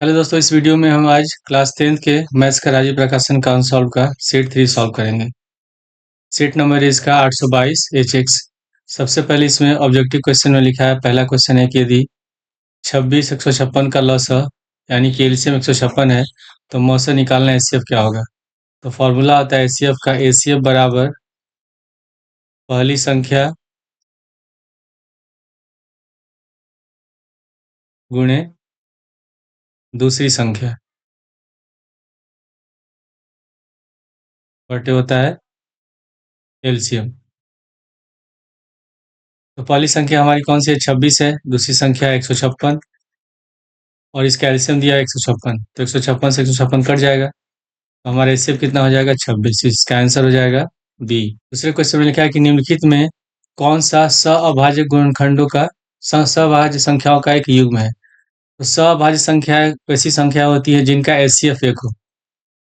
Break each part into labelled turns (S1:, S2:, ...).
S1: Hello दोस्तों, इस video में हम आज क्लास 10th के मैथ्स का राज्य प्रकाशन का सॉल्व का सेट 3 सॉल्व करेंगे। सेट नंबर है इसका 822 HX। सबसे पहले इसमें ऑब्जेक्टिव क्वेश्चन में लिखा है, पहला क्वेश्चन है कि यदि 26 156 का लॉस यानी कि एलसीएम 156 है तो मौसे निकालना एचसीएफ क्या होगा। तो फॉर्मूला होता है एचसीएफ का, एचसीएफ बराबर पहली संख्या गुणे दूसरी संख्या बटे होता है एलसीएम। तो पहली संख्या हमारी कौन सी है, 26 है। दूसरी संख्या है 156 और इसका एलसीएम दिया है 156, तो 156 से 156 कट जाएगा, तो हमारा एचसीएफ कितना हो जाएगा, 26। इसका आंसर हो जाएगा बी। दूसरे क्वेश्चन में लिखा है कि निम्नलिखित में कौन सा सअभाज्य गुणनखंडों का सअभाज्य संख्याओं का एक युग्म है। तो सअभाज्य संख्या ऐसी संख्या होती है जिनका एचसीएफ 1 हो।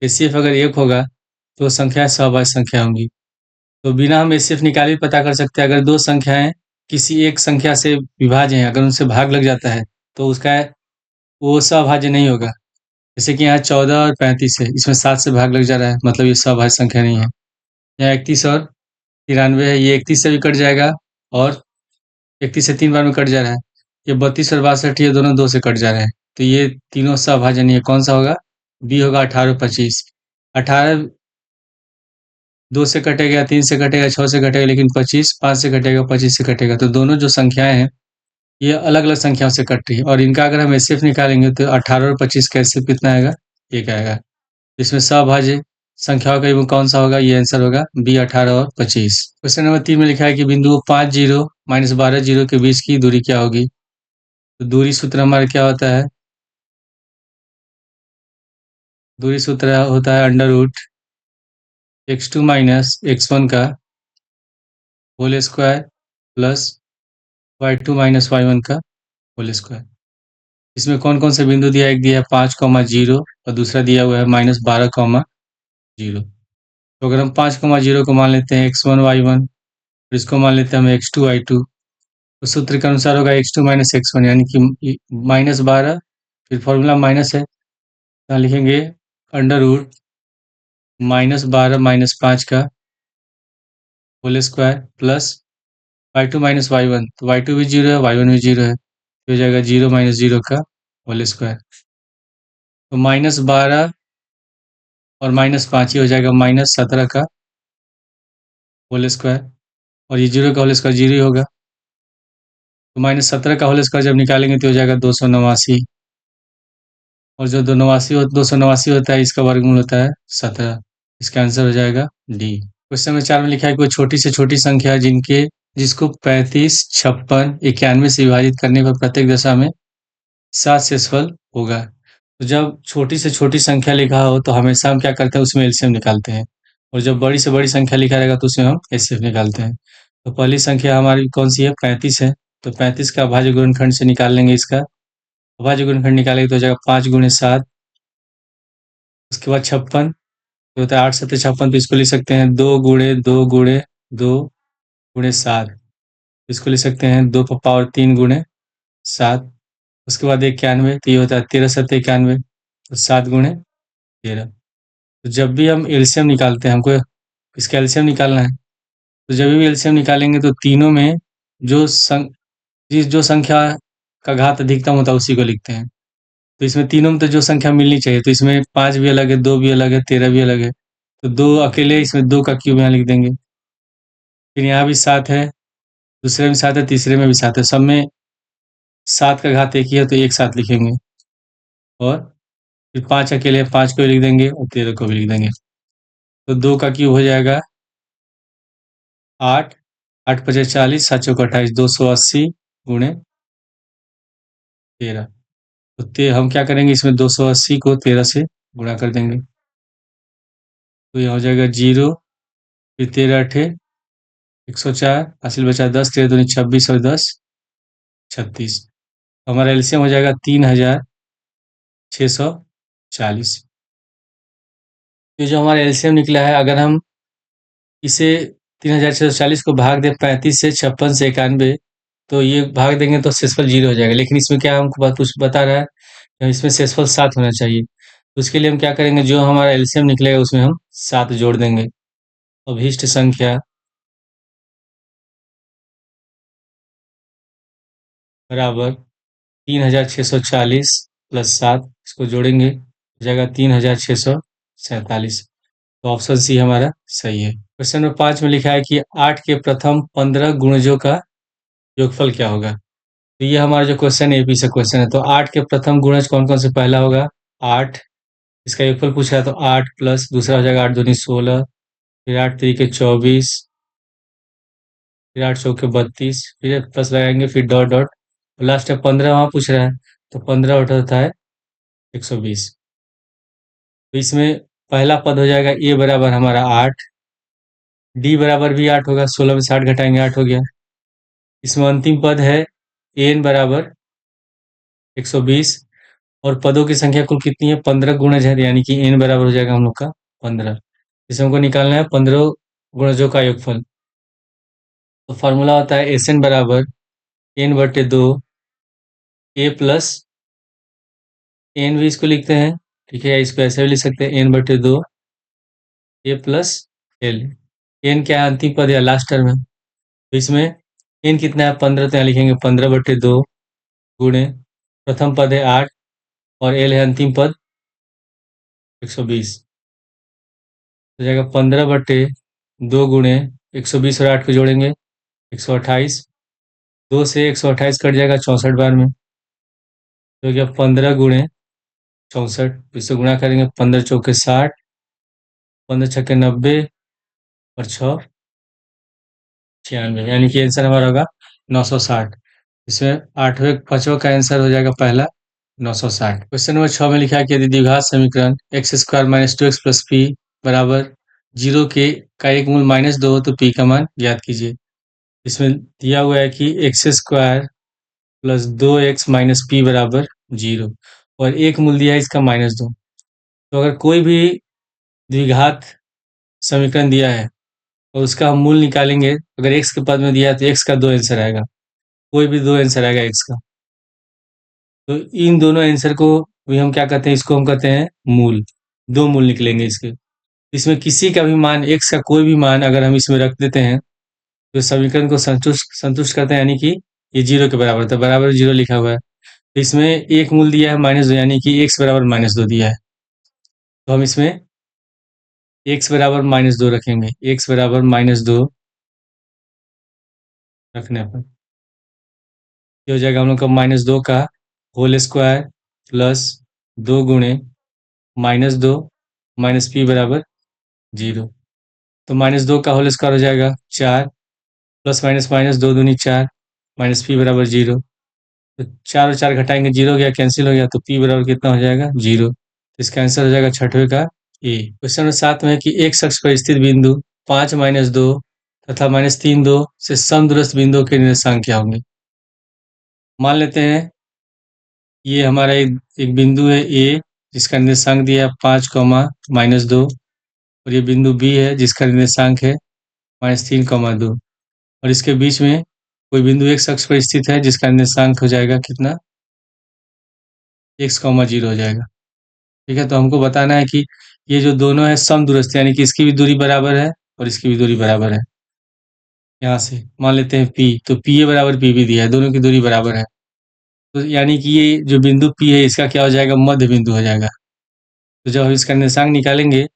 S1: एचसीएफ अगर 1 होगा तो संख्या सअभाज्य संख्या होंगी। तो बिना हम एचसीएफ निकाले भी पता कर सकते हैं, अगर दो संख्याएं किसी एक संख्या से विभाज्य हैं, अगर उनसे भाग लग जाता है तो उसका वो सअभाज्य नहीं होगा। जैसे कि यहाँ 14 और 35 है, इसमें 7 से भाग लग जा रहा है, मतलब ये सअभाज्य संख्या नहीं है। यहाँ 31 और 93 है, ये 31 से भी कट जाएगा और 31 से 3 बार में कट जा रहा है। ये 32 और 62, ये दोनों 2 से कट जा रहे हैं, तो ये तीनों सअभाज्य नहीं है। कौन सा होगा, बी होगा 18 और 25। 18 2 से कटेगा, 3 से कटेगा, 6 से कटेगा, लेकिन 25 5 से कटेगा, 25 से कटेगा। तो दोनों जो संख्याएं हैं ये अलग अलग संख्याओं से कट रही है, और इनका अगर हम एचसीएफ निकालेंगे तो 18 और 25 का एचसीएफ कितना आएगा, 1 आएगा। इसमें सअभाज्य संख्याओं का युग्म कौन सा होगा, ये आंसर होगा बी, 18 और 25। क्वेश्चन नंबर 3 में लिखा है कि बिंदु 5 0 -12 0 के बीच की दूरी क्या होगी। तो दूरी सूत्र हमारा क्या होता है, दूरी सूत्र होता है अंडर रूट x2 - x1 का whole square plus y2 - y1 का होल स्क्वायर। इसमें कौन कौन से बिंदु दिया है, एक दिया है 5,0 और दूसरा दिया हुआ है -12,0। तो अगर हम 5,0 को मान लेते हैं x1 y1 और इसको मान लेते हैं हम x2 y2, तो सूत्र के अनुसार होगा x2 - x1 यानी कि -12, फिर फॉर्मूला माइनस है, यहाँ लिखेंगे अंडर रूट -12 - 5 का whole square plus y2 - y1, तो y2 भी 0 है, y1 भी 0 है, तो हो जाएगा 0 - 0 का होल स्क्वायर। तो -12 और -5 ही हो जाएगा -17 का होल स्क्वायर, और ये 0 का होल स्क्वायर 0 ही होगा। तो -17 का होल स्क्वायर जब निकालेंगे तो हो जाएगा 289, और जो 289 होता है इसका वर्गमूल होता है 17। इसका आंसर हो जाएगा डी। क्वेश्चन नंबर 4 में लिखा है कोई छोटी से छोटी संख्या है जिसको 35 56 91 से विभाजित करने पर प्रत्येक दशा में 7 शेषफल होगा। तो जब छोटी से छोटी संख्या लिखा हो तो हमेशा हम क्या करते हैं, उसमें एलसीएम निकालते हैं, और जब बड़ी से बड़ी संख्या लिखा रहेगा तो उसमें हम एचसीएफ निकालते हैं। तो पहली संख्या हमारी कौन सी है, 35 है, तो 35 का अभाज्य गुणनखंड से निकाल लेंगे। इसका अभाज्य गुणनखंड निकालेंगे तो हो जाएगा 5 × 7, उसके बाद 56 तो होता है 8 × 7 = 56, तो इसको लिख सकते हैं 2 × 2 × 2 × 7, इसको लिख सकते हैं 2 पावर 3 × 7। उसके बाद 91, तो ये होता है 13 × 7 = 91, तो 7 × 13। तो जब भी हम एलसीएम निकालते हैं, हमको इसका एलसीएम निकालना है, तो जब भी एलसीएम निकालेंगे तो तीनों में जो जो संख्या का घात अधिकतम होता है उसी को लिखते हैं। तो इसमें तीनों में तो जो संख्या मिलनी चाहिए, तो इसमें 5 भी अलग है, 2 भी अलग है, 13 भी अलग है, तो 2 अकेले, इसमें 2 का क्यूब यहाँ लिख देंगे। फिर यहाँ भी 7 है, दूसरे में 7 है, तीसरे में भी 7 है, सब में 7 का घात एक ही है, तो एक साथ लिखेंगे। और फिर 5 अकेले, 5 को भी लिख देंगे और 13 को भी लिख देंगे। तो 2 का क्यूब हो जाएगा 8, 8 × 5 = 40, 7 × 4 = 28, 280 × 13। तो हम क्या करेंगे, इसमें 280 को 13 से गुणा कर देंगे, तो यह हो जाएगा 0, फिर 13 8 104, हासिल बचा 10, 13 दूनी 26 और 10 36। हमारा एलसीएम हो जाएगा 3640। ये जो हमारा एलसीएम निकला है, अगर हम इसे 3640 को भाग दें 35 से, 56 से 91, तो ये भाग देंगे तो शेषफल 0 हो जाएगा। लेकिन इसमें क्या हमको कुछ बता रहा है या इसमें शेषफल 7 होना चाहिए। तो उसके लिए हम क्या करेंगे, जो हमारा एलसीएम निकलेगा उसमें हम 7 जोड़ देंगे। अभीष्ट संख्या बराबर 3640 प्लस 7, इसको जोड़ेंगे हो जाएगा 3647। तो ऑप्शन सी हमारा सही है। क्वेश्चन नंबर 5 में लिखा है कि 8 के प्रथम 15 गुणजों का योगफल क्या होगा। तो ये हमारा जो क्वेश्चन है, एपी से क्वेश्चन है। तो 8 के प्रथम गुणज कौन कौन से, पहला होगा 8, इसका योगफल पूछ रहा है, तो 8 प्लस दूसरा हो जाएगा 8 दूनी 16, फिर 8 3 के 24, फिर 8 चौके 32, फिर प्लस लगाएंगे, फिर डॉट डॉट, लास्ट में 15 वहाँ पूछ रहा है, तो 15 उठा होता है 120। तो इसमें पहला पद हो जाएगा ए बराबर हमारा 8, डी बराबर भी 8 होगा, 16 में 60 घटाएंगे 8 हो गया। इसमें अंतिम पद है एन बराबर 120, और पदों की संख्या कुल कितनी है, 15 गुणज है, यानी कि एन बराबर हो जाएगा हम लोग का 15। इसे हमको निकालना है 15 गुणजों का योगफल। तो फार्मूला होता है एस एन बराबर एन बटे 2 ए प्लस एन, भी इसको लिखते हैं, ठीक है, या इसको ऐसे भी लिख सकते हैं एन बटे 2 ए प्लस एल। एन क्या है, अंतिम पद या लास्ट टर्म है। तो इसमें एन कितना है 15, तो यहाँ लिखेंगे 15/2 गुणे प्रथम पद है 8 और एल है अंतिम पद 120। हो जाएगा 15/2 गुणे 120 और 8 को जोड़ेंगे 128, 2 से 128 कट जाएगा 64 बार में, तो क्या 15 गुणे 64, इससे गुणा करेंगे 15 चौके 60, 15 छक्के 90 और 6 96, यानी कि आंसर हमारा होगा 960। इसमें आठवें पांचवा का आंसर हो जाएगा पहला 960। क्वेश्चन नंबर 6 में लिखा है कि यदि द्विघात समीकरण x square minus 2x plus P बराबर 0 के का एक मूल -2 हो तो पी का मान ज्ञात कीजिए। इसमें दिया हुआ है कि x square plus 2x minus P बराबर 0, और एक मूल दिया है इसका -2। तो अगर कोई भी द्विघात समीकरण दिया है और उसका हम मूल निकालेंगे, अगर x के पद में दिया है तो x का 2 आंसर आएगा, कोई भी 2 आंसर आएगा x का। तो इन दोनों आंसर को भी हम क्या कहते हैं, इसको हम कहते हैं मूल। 2 मूल निकलेंगे इसके। इसमें किसी का भी मान, x का कोई भी मान अगर हम इसमें रख देते हैं तो समीकरण को संतुष्ट संतुष्ट करते हैं, यानी कि ये 0 के बराबर, तो बराबर 0 लिखा हुआ है। तो इसमें एक मूल दिया है -2, यानी कि x बराबर -2 दिया है। तो हम इसमें x बराबर -2 रखेंगे, x बराबर -2 रखने पर ये हो जाएगा हम लोग का -2 का होल स्क्वायर प्लस 2 गुणे -2 माइनस पी बराबर 0। तो -2 का होल स्क्वायर हो जाएगा 4, प्लस माइनस माइनस 2 दूनी 4, माइनस पी बराबर 0। तो 4 और 4 घटाएंगे 0 हो गया, कैंसिल हो गया, तो पी बराबर कितना हो जाएगा 0। तो इसका आंसर हो जाएगा छठवें का ए। क्वेश्चन नंबर 7 में है कि एक शख्स पर स्थित बिंदु 5 -2 तथा -3 2 से समदूरस्थ बिंदुओं के निर्देशांक क्या होंगे। मान लेते हैं ये हमारा एक बिंदु है ए, जिसका निर्देशांक दिया है 5, -2, और ये बिंदु बी है जिसका निर्देशांक है -3, 2, और इसके बीच में कोई बिंदु एक शख्स पर स्थित है जिसका निर्देशांक हो जाएगा कितना, x, 0 हो जाएगा। ठीक है, तो हमको बताना है कि ये जो दोनों है समदूरस्थ, यानी कि इसकी भी दूरी बराबर है और इसकी भी दूरी बराबर है। यहाँ से मान लेते हैं P, तो पी ए बराबर पी भी दिया है, दोनों की दूरी बराबर है। तो यानी कि ये जो बिंदु P है इसका क्या हो जाएगा, मध्य बिंदु हो जाएगा। तो जब हम इसका निर्देशांक निकालेंगे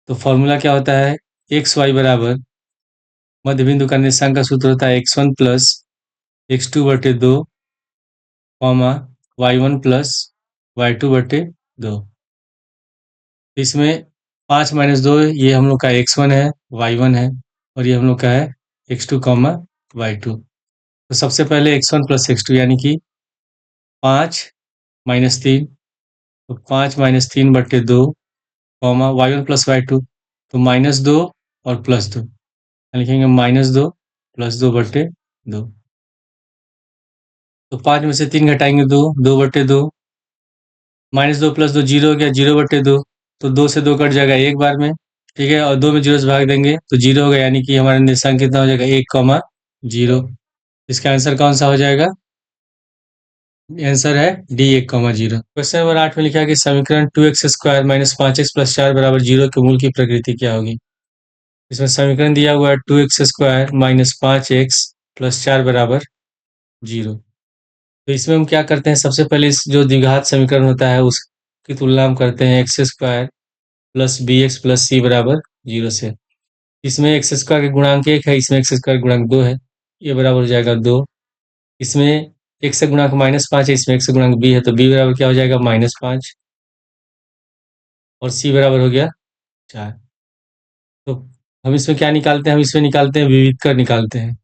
S1: तो फॉर्मूला क्या होता है, एक्स वाई बराबर मध्य बिंदु का निर्देशांक का सूत्र होता है x1 plus x2/2 y1 plus y2/2। इसमें 5 -2 ये हम लोग का x1 है, y1 है, और ये हम लोग का है x2, y2। तो सबसे पहले x1 प्लस x2 यानी कि 5 -3, तो 5 -3/2 y1 प्लस y2, तो -2 और +2, लिखेंगे -2 +2/2। तो 5 में से 3 घटाएंगे 2, 2/2, -2 + 2 0 हो गया, 0/2। तो 2 से 2 कट जाएगा एक बार में, ठीक है, और 2 में 0 से भाग देंगे तो 0 होगा, यानी कि हमारा निर्देशांक कितना हो जाएगा 1, 0। इसका आंसर कौन सा हो जाएगा, आंसर है डी 1,0। क्वेश्चन नंबर 8 में लिखा है कि समीकरण 2x² माइनस 5x प्लस 4 बराबर 0 के मूल की प्रकृति क्या होगी। इसमें समीकरण दिया हुआ है 2x² माइनस 5x प्लस 4 बराबर 0। तो इसमें हम क्या करते हैं, सबसे पहले इस जो द्विघात समीकरण होता है उसकी तुलना हम करते हैं x² plus bx plus c बराबर 0 से। इसमें x² के गुणांक 1 है, इसमें x² गुणांक 2 है, ये बराबर हो जाएगा 2। इसमें x से गुणांक -5 है, इसमें x से गुणांक b है, तो b बराबर क्या हो जाएगा -5 और c बराबर हो गया 4। तो हम इसमें क्या निकालते हैं, हम इसमें निकालते हैं विविध कर निकालते हैं,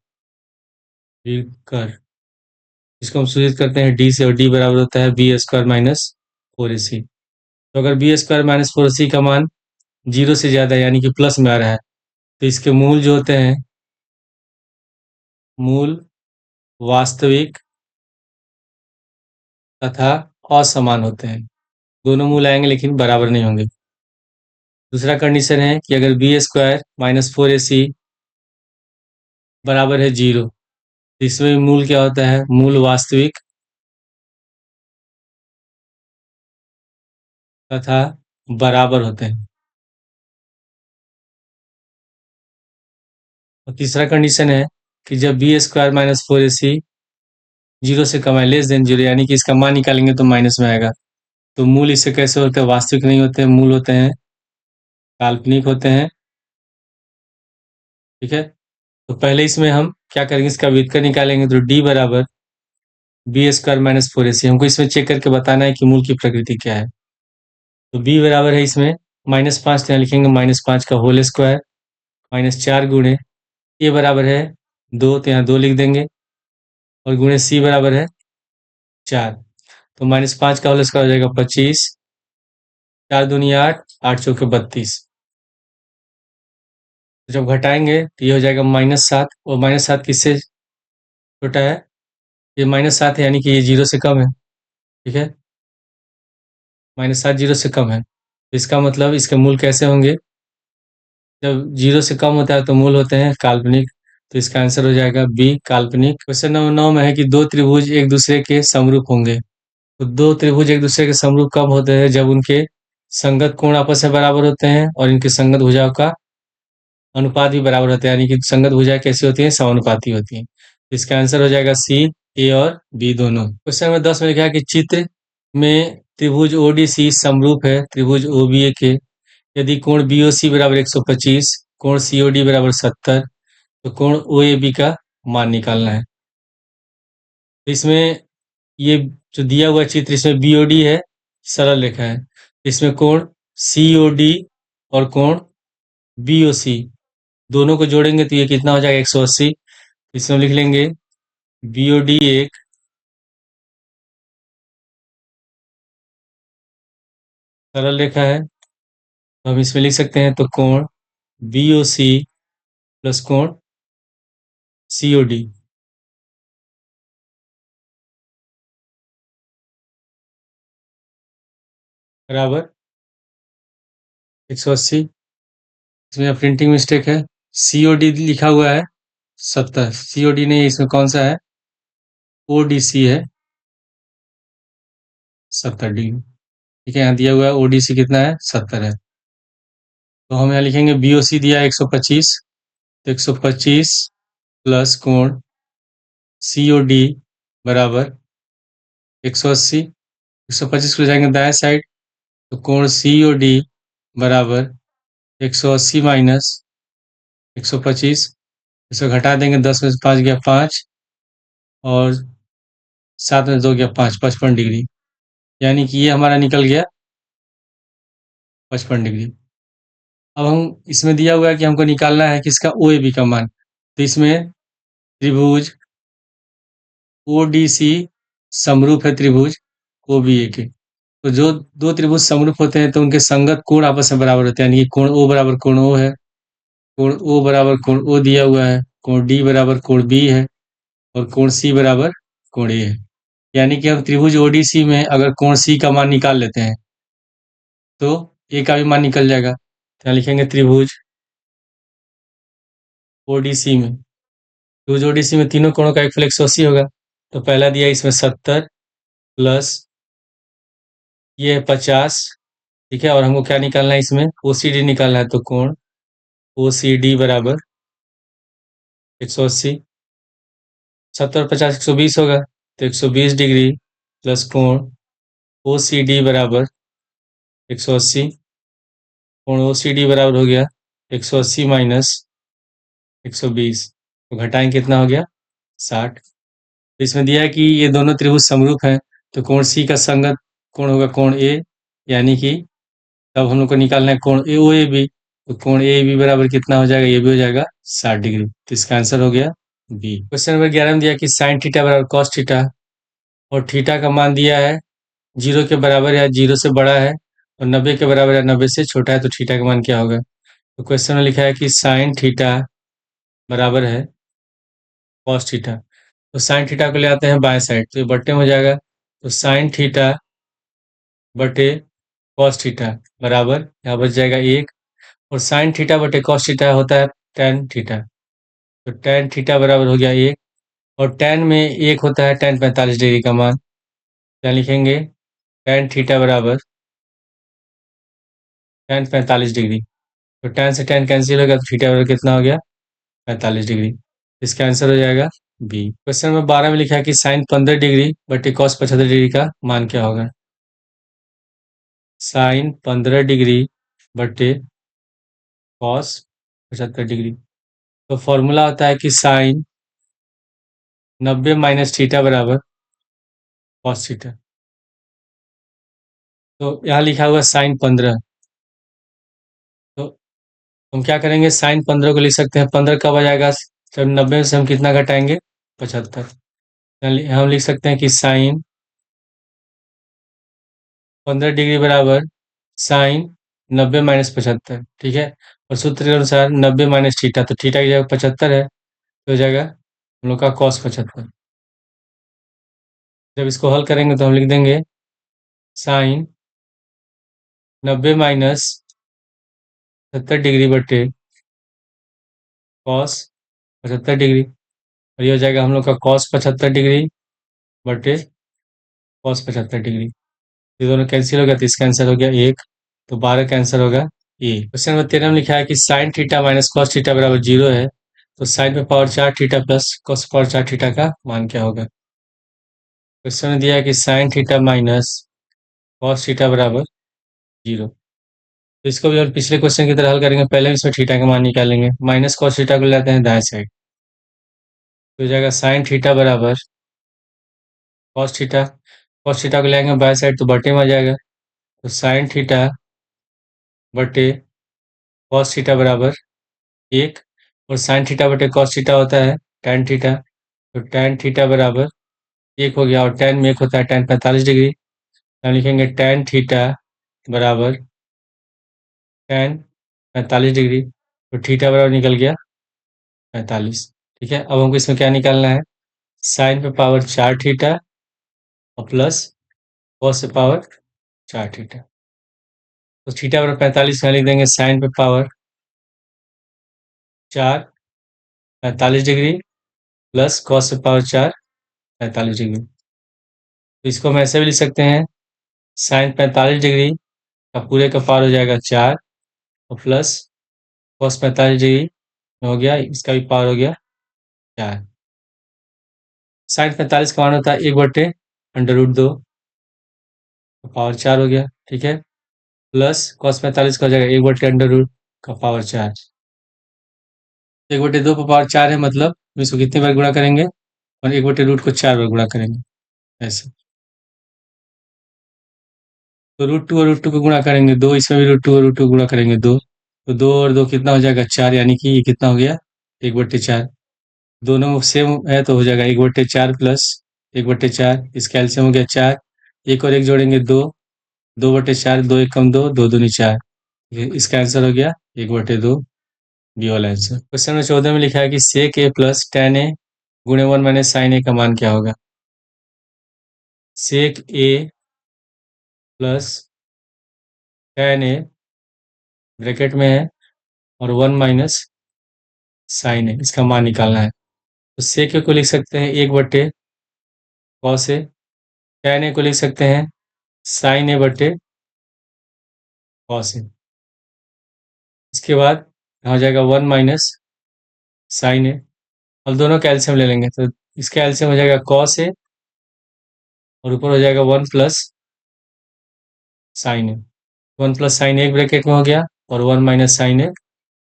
S1: विविध कर, इसको हम सूचित करते हैं d से, और d बराबर होता है b² माइनस 4ac। तो अगर b² माइनस 4ac का मान 0 से ज़्यादा यानी कि प्लस में आ रहा है, तो इसके मूल जो होते हैं, मूल वास्तविक तथा असमान होते हैं। दोनों मूल आएंगे लेकिन बराबर नहीं होंगे। दूसरा कंडीशन है कि अगर b² माइनस 4ac बराबर है 0, तो इसमें मूल क्या होता है, मूल वास्तविक तथा बराबर होते हैं। और तीसरा कंडीशन है कि जब b² माइनस 4ac 0 से कम है, लेस देन 0, यानी कि इसका मान निकालेंगे तो माइनस में आएगा। तो मूल इससे कैसे होते हैं, वास्तविक नहीं होते हैं, मूल होते हैं काल्पनिक होते हैं। ठीक है, तो पहले इसमें हम क्या करेंगे, इसका व्युत्क्रम निकालेंगे, तो d बराबर b² माइनस 4ac, हमको इसमें चेक करके बताना है कि मूल की प्रकृति क्या है। तो b बराबर है इसमें -5, तो यहाँ लिखेंगे -5 का होल स्क्वायर माइनस 4 गुणे a बराबर है 2, तो यहाँ 2 लिख देंगे, और गुणे c बराबर है 4। तो -5 का होल स्क्वायर हो जाएगा 25, 4 दूनी 8, 8 चौके 32। तो जब घटाएंगे तो ये हो जाएगा -7, और -7 किससे छोटा है, ये -7 है, यानी कि ये 0 से कम है। ठीक है, -7 0 से कम है, तो इसका मतलब इसके मूल कैसे होंगे, जब 0 से कम होता है तो मूल होते हैं काल्पनिक। तो इसका आंसर हो जाएगा बी काल्पनिक। क्वेश्चन नंबर 9 में है कि दो त्रिभुज एक दूसरे के समरूप होंगे। तो दो त्रिभुज एक दूसरे के समरूप कब होते हैं, जब उनके संगत कोण आपस में बराबर होते हैं और इनकी संगत भुजाओं का अनुपात भी बराबर होता है, यानी कि संगत भुजाएं कैसी होती हैं, समानुपाती होती हैं। तो इसका आंसर हो जाएगा सी, ए और बी दोनों। क्वेश्चन नंबर 10 में लिखा है कि चित्र में त्रिभुज ओडीसी समरूप है त्रिभुज ओबीए के, यदि कोण बीओसी बराबर 125, कोण सीओडी बराबर 70, तो कोण ओएबी का मान निकालना है। तो इसमें ये जो दिया हुआ चित्र, इसमें बीओडी है, सरल रेखा है, इसमें कोण सीओडी और कोण बीओसी दोनों को जोड़ेंगे तो ये कितना हो जाएगा 180। इसमें लिख लेंगे बीओडी एक सरल रेखा है, तो हम इसमें लिख सकते हैं, तो कोण बीओसी प्लस कोण सीओडी बराबर 180। इसमें प्रिंटिंग मिस्टेक है, सीओडी लिखा हुआ है 70, सीओडी नहीं, इसमें कौन सा है, ओडीसी है 70 डिग्री। ठीक है, यहाँ दिया हुआ है ओडीसी कितना है, 70 है। तो हम यहाँ लिखेंगे बीओसी दिया है 125, तो 125 प्लस कोण सीओडी बराबर 180। 125 को जाएंगे दाएं साइड, तो कोण सीओडी बराबर 180 माइनस 125, इसको घटा देंगे, 10 में से 5 गया 5, और 7 में 2 गया 5, 55 डिग्री, यानी कि ये हमारा निकल गया 55 डिग्री। अब हम इसमें दिया हुआ है कि हमको निकालना है कि इसका ओ ए बी का मान। तो इसमें त्रिभुज ओ डी सी समरूप है त्रिभुज ओ बी ए के। तो जो दो त्रिभुज समरूप होते हैं तो उनके संगत कोण आपस में बराबर होते हैं, यानी कि कोण ओ बराबर कोण ओ है, कोण ओ बराबर कोण ओ दिया हुआ है, कोण डी बराबर कोण बी है, और कोण सी बराबर कोण ए है। यानी कि हम त्रिभुज ओडीसी में अगर कोण सी का मान निकाल लेते हैं तो ए का भी मान निकल जाएगा। तो यहाँ लिखेंगे त्रिभुज ओडीसी में, त्रिभुज ओडीसी में तीनों कोणों का एक 180 होगा। तो पहला दिया इसमें 70, प्लस ये है 50, ठीक है। और हमको क्या निकालना है इसमें, OCD निकालना है। तो कोण OCD बराबर 180, 70 50 120 होगा, तो 120 डिग्री प्लस कोण OCD बराबर 180। कोण OCD बराबर हो गया 180 माइनस 120, तो घटाएं कितना हो गया 60। तो इसमें दिया है कि ये दोनों त्रिभुज समरूप हैं, तो कोण C का संगत कोण होगा कोण A, यानी कि तब हम लोग को निकालना है कोण AOAB। तो कोण AAB बराबर कितना हो जाएगा, ये भी हो जाएगा 60 डिग्री। तो इसका आंसर हो गया बी। क्वेश्चन नंबर 11 में दिया कि साइन थीटा बराबर कॉस थीटा, और थीटा का मान दिया है 0 के बराबर या 0 से बड़ा है, और 90 के बराबर या 90 से छोटा है, तो थीटा का मान क्या होगा। तो क्वेश्चन में लिखा है कि साइन थीटा बराबर है कॉस थीटा। तो साइन थीटा को ले आते हैं बाएं साइड, तो ये बट्टे में हो जाएगा। तो साइन थीटा बटे कॉस थीटा बराबर यहाँ बच जाएगा 1, और साइन थीटा बटे कॉस थीटा होता है टेन थीटा। तो टेन थीटा बराबर हो गया 1, और टेन में 1 होता है टेन 45 डिग्री का मान। क्या लिखेंगे, टेन थीटा बराबर टेन 45 डिग्री। तो टेन से टेन कैंसिल होगा, तो थीटा बराबर कितना हो गया 45 डिग्री। इसका आंसर हो जाएगा बी। क्वेश्चन नंबर 12 में लिखा है कि साइन 15 डिग्री बटे कॉस 75 डिग्री का मान क्या होगा। साइन 15 डिग्री बटे कॉस 75 डिग्री। तो फॉर्मूला होता है कि साइन 90 माइनस थीटा बराबर कॉस थीटा। तो यहाँ लिखा हुआ साइन 15, तो हम क्या करेंगे, साइन 15 को लिख सकते हैं, 15 कब आ जाएगा जब 90 से हम कितना घटाएंगे 75। हम लिख सकते हैं कि साइन 15 डिग्री बराबर साइन 90 माइनस 75, ठीक है। और सूत्र के अनुसार 90 माइनस थीटा, तो थीटा की जगह 75 है, तो हो जाएगा हम लोग का कॉस 75। जब इसको हल करेंगे तो हम लिख देंगे साइन 90 माइनस 70 डिग्री बटे कॉस 75 डिग्री, और ये हो जाएगा हम लोग का कॉस 75 डिग्री बटे कॉस 75 डिग्री। ये दोनों कैंसिल हो गया, तो इसका आंसर हो गया 1। तो 12 का आंसर होगा ए। क्वेश्चन नंबर 13 में लिखा है कि sine theta minus cos theta बराबर 0 है, तो साइन पे power 4 theta plus cos power 4 theta का मान क्या होगा। क्वेश्चन में दिया है कि sine theta minus cos theta बराबर 0। तो इसको भी हम पिछले क्वेश्चन की तरह हल करेंगे, पहले इसमें थीटा का मान निकालेंगे। माइनस कॉस थीटा को लेते हैं दाएं साइड, तो हो जाएगा साइन थीटा बराबर कॉस थीटा। कॉस थीटा को लेंगे बाएं साइड, तो बटे में आ जाएगा। तो साइन थीटा बटे कॉस थीटा बराबर 1, और साइन थीटा बटे कॉस थीटा होता है टेन थीटा। तो टेन थीटा बराबर 1 हो गया, और टेन में 1 होता है टेन 45 डिग्री। हम लिखेंगे टेन थीटा बराबर टेन 45 डिग्री। तो थीटा बराबर निकल गया 45, ठीक है। अब हमको इसमें क्या निकालना है, साइन पे पावर 4 थीटा और प्लस कॉस से पावर 4 थीटा। तो थीटा बराबर 45 में लिख देंगे साइन पे पावर 4 45 डिग्री प्लस कॉस से पावर 4 45 डिग्री। तो इसको हम ऐसे भी लिख सकते हैं, साइन 45 डिग्री का पूरे का पावर हो जाएगा 4, और प्लस कॉस 45 डिग्री हो गया, इसका भी पावर हो गया 4। साइन 45 का मान होता है 1/√2, पावर 4 हो गया, ठीक है। प्लस कॉस 45 का हो जाएगा 1/√2 का पावर 4। 1/2 का पावर 4 है, मतलब हम इसको कितनी बार गुणा करेंगे, और 1/√2 को 4 बार गुणा करेंगे ऐसे। तो √2 और √2 को गुणा करेंगे 2, इसमें भी √2 और √2 गुणा करेंगे 2, तो 2 और 2 कितना हो जाएगा 4, यानी कि ये कितना हो गया 1/4। दोनों सेम है तो हो जाएगा 1/4 प्लस 1/4, इसका एलसीएम हो गया 4, एक और एक जोड़ेंगे 2, 2/4, 2 एक कम 2, 2 दूनी 4। इसका आंसर हो गया 1/2, बी वाला आंसर। क्वेश्चन नंबर 14 में लिखा है कि सेक ए प्लस टेन ए गुणे 1 माइनस साइन ए का मान क्या होगा। सेक ए प्लस टेन ए ब्रैकेट में है, और 1 माइनस साइन ए, इसका मान निकालना है। तो सेक ए को लिख सकते हैं 1/cos ए tan a को लिख सकते हैं sin a बटे cos a। इसके बाद हो जाएगा 1 माइनस sin a। अब दोनों का एलसीएम ले लेंगे तो इसका एलसीएम हो जाएगा cos a और ऊपर हो जाएगा 1 plus sin a। 1 plus sin a एक ब्रैकेट में हो गया और 1 माइनस sin a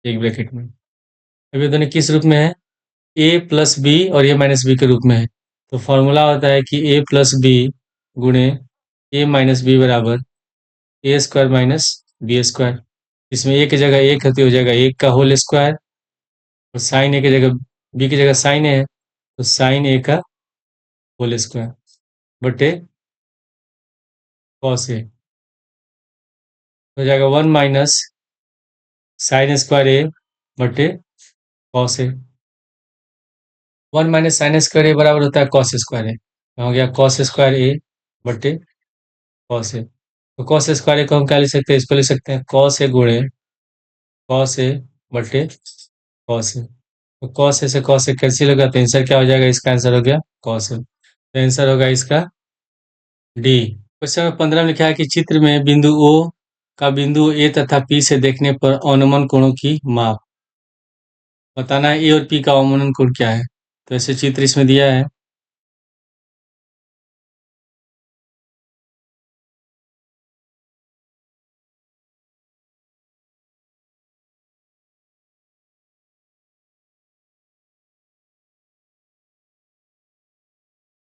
S1: एक ब्रैकेट में। अब ये दोनों किस रूप में है? a प्लस बी और a माइनस बी के रूप में है। तो फॉर्मूला होता है कि a प्लस बी गुणे a माइनस बी बराबर ए स्क्वायर माइनस बी स्क्वायर। इसमें a की जगह एक है तो हो जाएगा एक का होल स्क्वायर और साइन ए की जगह बी की जगह साइन ए है तो साइन ए का होल स्क्वायर बटे कॉस ए हो जाएगा 1 माइनस साइन स्क्वायर ए बटे cos A. 1 minus sine square ए बराबर होता है कॉस स्क्वायर ए। हो गया कॉस स्क्वायर ए बटे कॉस ए। तो कॉस स्क्वायर ए को हम क्या लिख सकते हैं? इसको लिख सकते हैं कॉस ए गुणे कॉस ए बटे कॉस ए। तो कॉस ए से कॉस ए कैंसिल होगा तो आंसर क्या हो जाएगा? इसका आंसर हो गया कॉस ए। तो आंसर होगा इसका डी। क्वेश्चन नंबर 15 में लिखा है कि चित्र में बिंदु ओ का बिंदु ए तथा पी से देखने पर अवनमन कोणों की माप बताना है। ए और पी का अवनमन कोण क्या है? तो ऐसे चित्र इसमें दिया है।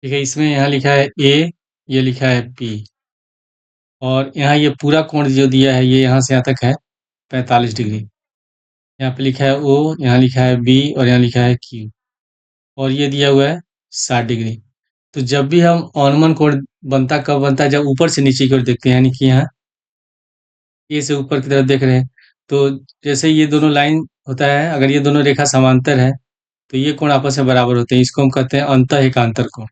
S1: ठीक है, इसमें यहाँ लिखा है ए, ये लिखा है पी और यहाँ ये पूरा कोण जो दिया है ये यहाँ से यहाँ तक है 45 डिग्री। यहाँ पे लिखा है ओ, यहाँ लिखा है बी और यहाँ लिखा है क्यू और ये दिया हुआ है 60 डिग्री। तो जब भी हम अवनमन कोण बनता कब बनता है? जब ऊपर से नीचे की ओर देखते हैं, यानी कि यहाँ ए से ऊपर की तरफ देख रहे हैं तो जैसे ये दोनों लाइन होता है, अगर ये दोनों रेखा समांतर है तो ये कोण आपस में बराबर होते हैं। इसको हम कहते हैं अंतः एकांतर कोण।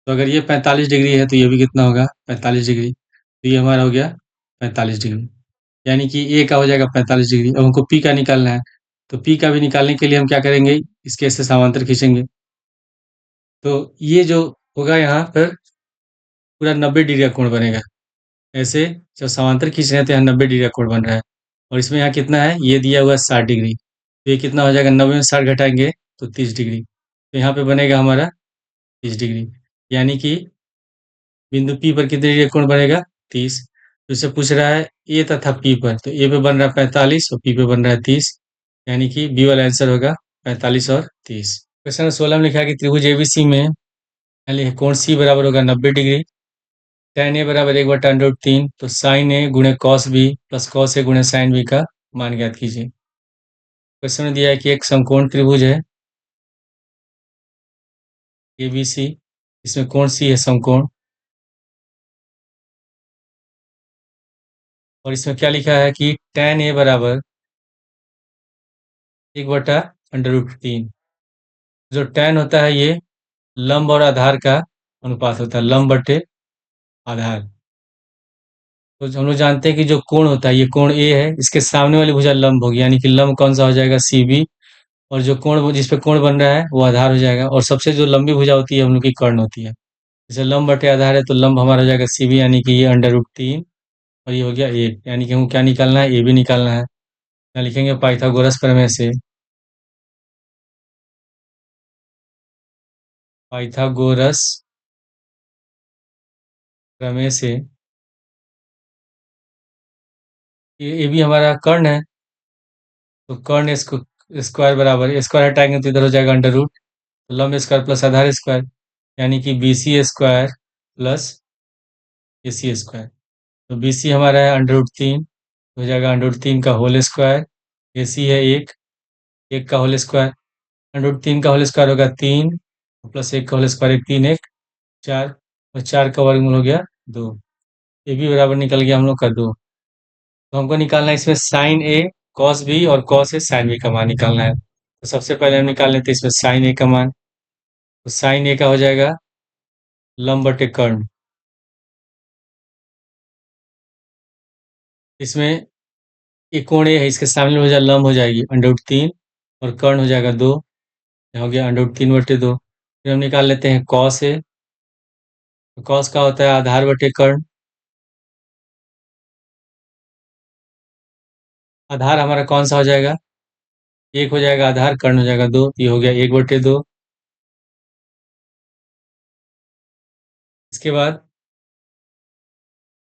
S1: तो अगर ये 45 डिग्री है तो ये भी कितना होगा? 45 डिग्री। तो ये हमारा हो गया 45 डिग्री, यानी कि ए का हो जाएगा 45 डिग्री। अब हमको पी का निकालना है तो पी का भी निकालने के लिए हम क्या करेंगे? इसके ऐसे समांतर खींचेंगे तो ये जो होगा यहाँ पर पूरा 90 डिग्री का कोण बनेगा। ऐसे जब समांतर खींच रहे हैं तो यहाँ 90 डिग्री का कोण बन रहा है और इसमें यहाँ कितना है? ये दिया हुआ है 60 डिग्री। तो ये कितना हो जाएगा? 90 में 60 घटाएंगे तो 30 डिग्री। तो यहाँ पे बनेगा हमारा 30 डिग्री, यानी कि बिंदु पी पर कितने डिग्री का कोण बनेगा? 30। तो इससे पूछ रहा है ए तथा पी पर, तो ए पे बन रहा है 45 और पी पे बन रहा है 30, यानी कि बी वाला आंसर होगा 45 और 30। क्वेश्चन 16 में लिखा है कि त्रिभुज एबीसी में कोण सी बराबर होगा 90 डिग्री। tan ए बराबर 1/√3 तो sin ए गुणे cos बी प्लस cos ए गुणे sin बी का मान ज्ञात कीजिए। क्वेश्चन में दिया है कि एक समकोण त्रिभुज है एबीसी, इसमें कोण सी है समकोण और इसमें क्या लिखा है कि tan ए बराबर 1/√3। जो tan होता है ये लंब और आधार का अनुपात होता है, लंब बटे आधार। तो हम लोग जानते हैं कि जो कोण होता है, ये कोण ए है, इसके सामने वाली भुजा लंब होगी, यानी कि लंब कौन सा हो जाएगा? C B. और जो कोण जिस पे कोण बन रहा है वो आधार हो जाएगा और सबसे जो लंबी भुजा होती है हम लोग की कर्ण होती है। जैसे लंब बटे आधार है तो लंब हमारा हो जाएगा सी बी, यानी कि ये √3 और ये हो गया 1, यानी कि हमको क्या निकालना है? ए बी निकालना है। यहाँ लिखेंगे पाइथागोरस प्रमेय से, पाइथागोरस प्रमेय से ये भी हमारा कर्ण है तो कर्ण स्क्वायर बराबर स्क्वायर हटाएंगे तो इधर हो जाएगा √, तो लंब स्क्वायर प्लस आधार स्क्वायर, यानी कि बी सी स्क्वायर प्लस ए सी स्क्वायर। तो बी सी हमारा है √3, हो जाएगा √3 का होल स्क्वायर। ए सी है एक, एक का होल स्क्वायर, √3 का होल स्क्वायर होगा 3 प्लस एक का होल स्क्वायर 1, 3 1 4 और 4 का वर्गमूल हो गया 2। ये भी बराबर निकल गया हम लोग का 2। तो हमको निकालना है इसमें साइन ए कॉस बी और कॉस ए साइन बी का मान निकालना है। तो सबसे पहले हम निकाल लेते हैं इसमें साइन ए का मान। तो साइन ए का हो जाएगा लंब बटे कर्ण। इसमें एक कोण ए है, इसके सामने हो जाए लंब हो जाएगी √3 और कर्ण हो जाएगा 2, हो गया √3/2। फिर हम निकाल लेते हैं कॉस ए, तो कॉस का होता है आधार बटे कर्ण। आधार हमारा कौन सा हो जाएगा? एक हो जाएगा आधार, कर्ण हो जाएगा दो, ये हो गया एक बटे दो। इसके बाद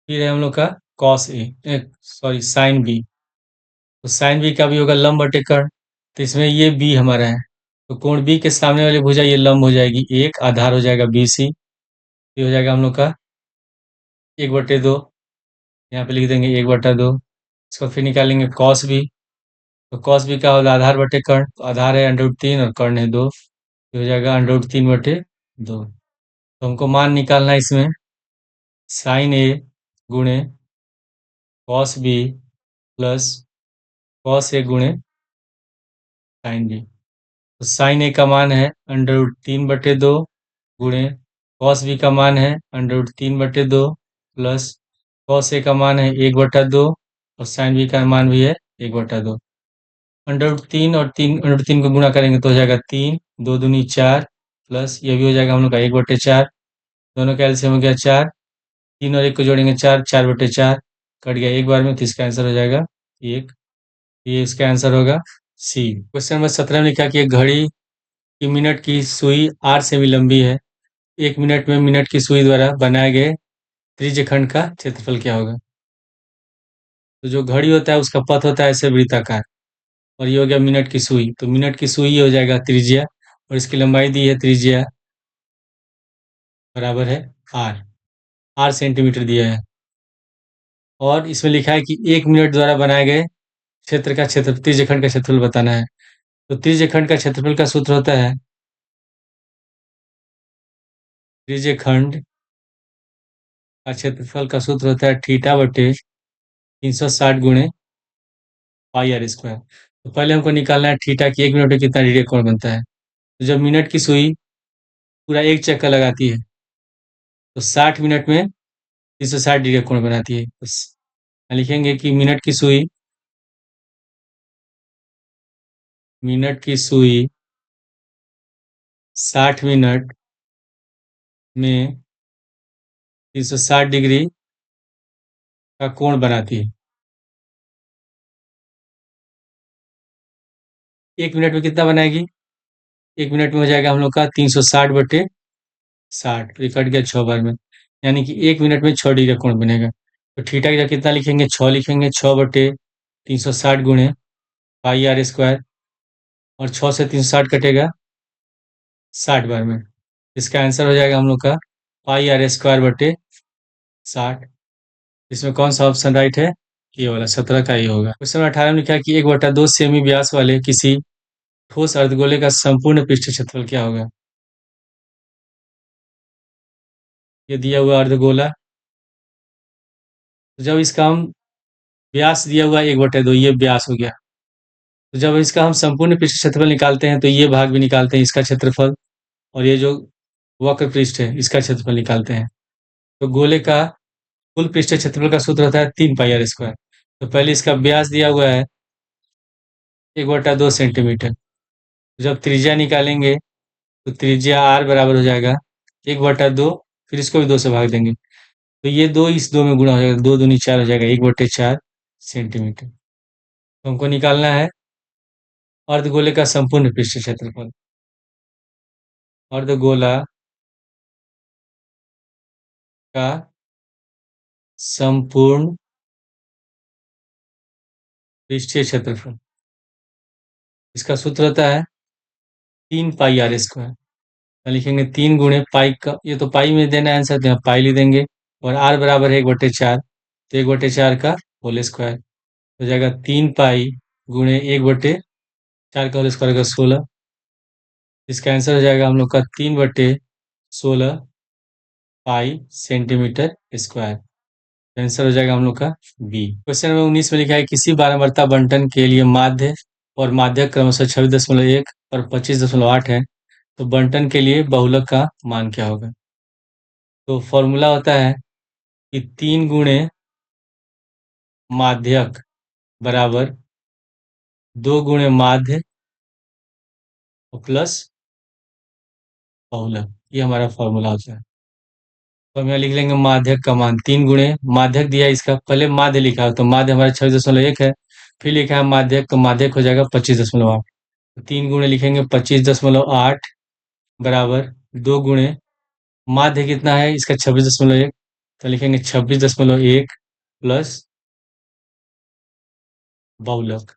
S1: फिर है हम लोग का cos A, sorry sine B. तो साइन बी का भी होगा लंब बटे कर्ण। तो इसमें ये बी हमारा है, तो कोण बी के सामने वाली भुजा ये लंब हो जाएगी एक, आधार हो जाएगा बी सी। ये हो जाएगा हम लोग का एक बटे दो, यहाँ पे लिख देंगे एक बटा दो। इसको फिर निकालेंगे कॉस बी। तो कॉस बी का होगा आधार बटे कर्ण, तो आधार है √3 और कर्ण है दो, ये हो जाएगा √3 बटे दो। तो हमको मान निकालना है इसमें साइन ए गुणे cos B plus cos A गुणे साइन बी। तो साइन ए का मान है √3/2 गुणे कॉस बी का मान है √3/2 प्लस कॉस ए का मान है 1/2 और साइन बी का मान भी है 1/2। √3 और 3 को गुणा करेंगे तो हो जाएगा 3, दो दूनी 4 प्लस ये भी हो जाएगा हम लोग का 1/4। दोनों का एलसीएम हो गया 4, 3 और 1 को जोड़ेंगे 4, 4/4 कट गया एक बार में, तो इसका आंसर हो जाएगा 1। ये इसका आंसर होगा सी। क्वेश्चन नंबर 17 में लिखा कि एक घड़ी कि मिनट की सुई 8 सेमी लंबी है। 1 मिनट में मिनट की सुई द्वारा बनाए गए त्रिज्यखंड का क्षेत्रफल क्या होगा? तो जो घड़ी होता है उसका पथ होता है ऐसे वृत्ताकार, और ये हो गया मिनट की सुई, तो मिनट की सुई हो जाएगा त्रिज्या, और इसकी लंबाई दी है त्रिज्या बराबर है आर, 8 सेंटीमीटर दिया है। और इसमें लिखा है कि 1 मिनट द्वारा बनाए गए क्षेत्र का क्षेत्र त्रिज्यखंड का क्षेत्रफल बताना है। तो त्रिज्यखंड का क्षेत्रफल का सूत्र होता है, त्रिज्यखंड का क्षेत्रफल का सूत्र होता है θ/360 गुणे पाई आर स्क्वायर। तो पहले हमको निकालना है थीटा की 1 मिनट में कितना डिग्री कोण बनता है। तो जब मिनट की सुई पूरा एक चक्कर लगाती है तो 60 मिनट में 360 डिग्री कोण बनाती है। तो लिखेंगे कि मिनट की सुई 60 मिनट में 360 डिग्री का कोण बनाती है। 1 मिनट में कितना बनाएगी? 1 मिनट में हो जाएगा हम लोग का 360/60, तो ये कट गया 6 बार में, यानी कि 1 मिनट में 6 डिग्री का कोण बनेगा। तो थीटा की जगह कितना लिखेंगे? 6 लिखेंगे, 6/360 गुणे पाई आर स्क्वायर, और 6 से 360 कटेगा 60 बार में। इसका आंसर हो जाएगा हम लोग का पाई आर स्क्वायर बटे 60। इसमें कौन सा ऑप्शन राइट है? ये वाला 17 का ही होगा। क्वेश्चन नंबर 18 में लिखा है कि 1/2 सेमी व्यास वाले किसी ठोस अर्धगोले का संपूर्ण पृष्ठ क्षेत्रफल क्या होगा? ये दिया हुआ अर्धगोला, तो जब इसका हम व्यास दिया हुआ 1/2, ये व्यास हो गया, तो जब इसका हम संपूर्ण पृष्ठ क्षेत्रफल निकालते हैं तो ये भाग भी निकालते हैं इसका क्षेत्रफल, और ये जो वक्र पृष्ठ है इसका क्षेत्रफल निकालते हैं। तो गोले का कुल पृष्ठ क्षेत्रफल का सूत्र होता है 3 पाई आर स्क्वायर। तो पहले इसका व्यास दिया हुआ है 1/2 सेंटीमीटर, जब त्रिज्या निकालेंगे तो त्रिज्या आर बराबर हो जाएगा 1/2, फिर इसको भी 2 से भाग देंगे, तो ये दो इस दो में गुणा हो जाएगा, दो दूनी 4 हो जाएगा, 1/4 सेंटीमीटर। तो हमको निकालना है अर्धगोले का संपूर्ण पृष्ठ क्षेत्रफल। अर्धगोला का संपूर्ण पृष्ठीय क्षेत्रफल, इसका सूत्र होता है 3 पाई आर स्क्वायर। लिखेंगे 3 गुणे पाई का, ये तो पाई में देना है आंसर, तो यहाँ पाई लिख देंगे, और आर बराबर है 1/4, तो 1/4 का होल स्क्वायर हो जाएगा 3 पाई गुणे 1/4 का होल स्क्वायर का 16। इसका आंसर हो जाएगा हम लोग का 3/16 पाई सेंटीमीटर स्क्वायर। आंसर हो जाएगा हम लोग का बी। क्वेश्चन नंबर 19 में लिखा है किसी बारंबारता बंटन के लिए माध्य और माध्यक क्रमशः 26.1 और 25.8 है, तो बंटन के लिए बहुलक का मान क्या होगा? तो फॉर्मूला होता है कि 3 गुणे माध्यक बराबर 2 गुणे माध्य और प्लस बहुलक, ये हमारा फॉर्मूला होता है। तो हम यहाँ लिख लेंगे माध्यक का मान 3 गुणे माध्यक दिया है इसका, पहले माध्य लिखा हो तो माध्य हमारा 26.1 है, फिर लिखा है माध्यक तो माध्यक हो जाएगा 25.8। 3 गुणे लिखेंगे 25.8 बराबर 2 गुणे माध्य कितना है इसका 26.1, तो लिखेंगे 26.1 प्लस बहुलक,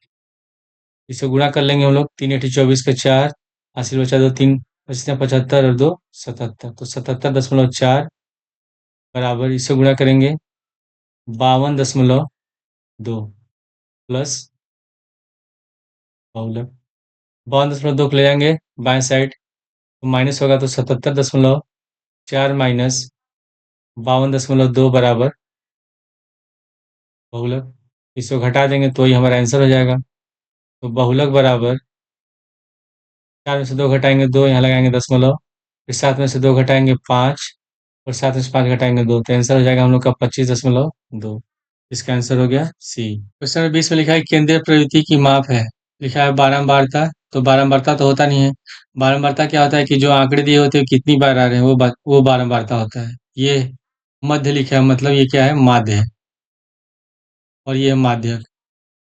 S1: इसे गुणा कर लेंगे हम लोग। 3 × 8 = 24 का 4, हासिल बचा 2 3 25 75 और 2 77, तो 77.4 बराबर इसे गुणा करेंगे 52.2 प्लस बहुलक 52.2 को ले जाएंगे बाएं साइड तो माइनस होगा, तो 77.4 माइनस 52.2 बराबर बहुलक, इसको घटा देंगे तो ही हमारा आंसर हो जाएगा। तो बहुलक बराबर 4 में से 2 घटाएंगे 2, यहाँ लगाएंगे दशमलव, फिर 7 में से 2 घटाएंगे 5 और 7 में से 5 घटाएंगे 2, तो आंसर हो जाएगा हम लोग का 25.2। इसका आंसर हो गया सी। क्वेश्चन नंबर 20 में लिखा है केंद्रीय प्रवृत्ति की माप है, लिखा है बारंबारता, तो बारंबारता तो होता नहीं है। बारंबारता क्या होता है कि जो आंकड़े दिए होते हैं कितनी बार आ रहे हैं वो बारंबारता होता है। ये मध्य लिखा है, मतलब ये क्या है, माध्य है, और ये है माध्यक।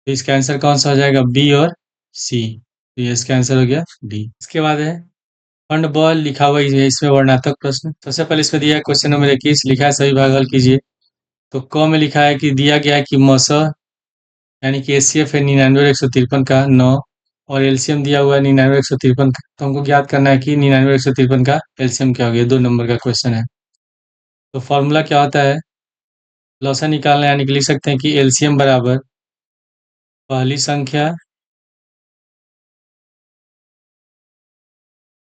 S1: तो इसका आंसर कौन सा हो जाएगा, बी और सी। तो ये इसका आंसर हो गया डी। इसके बाद है फंड बॉल लिखा हुआ ही है इसमें वर्णात्मक प्रश्न। सबसे पहले इसमें दिया है क्वेश्चन नंबर 21, लिखा है सभी भाग हल कीजिए। तो क में लिखा है कि दिया गया है कि मस यानी कि एचसीएफ है 99 और 153 का 9, और एलसीएम दिया हुआ है 99 और 153 का, तो हमको ज्ञात करना है कि 99 और 153 का एलसीएम क्या हो गया। 2 नंबर का क्वेश्चन है। तो फॉर्मूला क्या होता है, लॉसा निकालना है, यानी कि लिख सकते हैं कि एलसीएम बराबर पहली संख्या